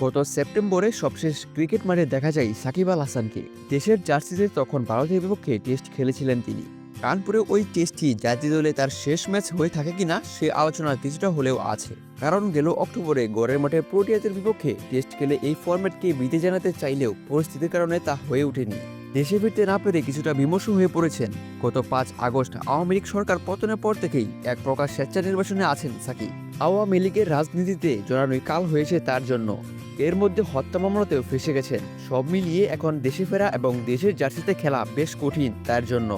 গত সেপ্টেম্বরে সবশেষ ক্রিকেট মাঠে দেখা যায় সাকিব আল হাসানকে। দেশের জার্সিতে তখন ভারতের বিপক্ষে টেস্ট খেলেছিলেন তিনি। কানপুরে ওই টেস্টটি জাতীয় দলে তার শেষ ম্যাচ হয়ে থাকে কিনা সে আলোচনা কিছুটা হলেও আছে, কারণ গেল অক্টোবরে গড়ের মাঠে প্রোটিয়াদের বিপক্ষে টেস্ট খেলে এই ফরম্যাটকে বিধি জানাতে চাইলেও পরিস্থিতির কারণে তা হয়ে ওঠেনি। দেশে ফিরতে না পেরে কিছুটা বিমর্ষ হয়ে পড়েছেন। গত ৫ আগস্ট আওয়ামী লীগ সরকার পতনের পর থেকেই এক প্রকার স্বেচ্ছা নির্বাচনে আছেন সাকিব। আওয়ামী লীগের রাজনীতিতে জড়ানোই কাল হয়েছে তার জন্য। এর মধ্যে হত্যা মামলাতেও ফেসে গেছেন। সব মিলিয়ে এখন দেশে ফেরা এবং দেশের জার্সিতে খেলা বেশ কঠিন তার জন্য।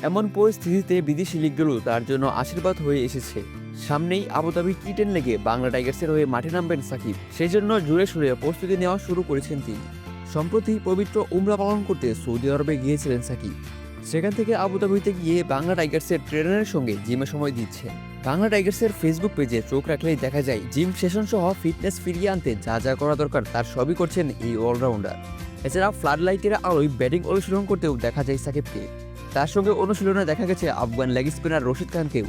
এমন পরিস্থিতিতে বিদেশি লিগগুলো তার জন্য আশীর্বাদ হয়ে এসেছে। সামনেই আবুধাবি টি10 লেগে বাংলা টাইগার্সের হয়ে মাঠে নামবেন সাকিব। সেই জন্য জোরে সোরে প্রস্তুতি নেওয়া শুরু করেছেন তিনি। সম্প্রতি পবিত্র উমরা পালন করতে সৌদি আরবে গিয়েছিলেন সাকিব। সেখান থেকে আবুধাবিতে গিয়ে বাংলা টাইগার্সের ট্রেনারের সঙ্গে জিমে সময় দিচ্ছেন। বাংলা টাইগার্সের ফেসবুক পেজে চোখ রাখলেই দেখা যায় জিম সেশন সহ ফিটনেস ফিরিয়ে আনতে যা যা করা দরকার তার সবই করছেন এই অলরাউন্ডার। এছাড়া ফ্লাড লাইটের আলোয় ব্যাটিং অনুশীলন করতেও দেখা যায় সাকিবকে। তার সঙ্গে অনুশীলনে দেখা গেছে আফগান লেগ স্পিনার রশিদ খানকেও।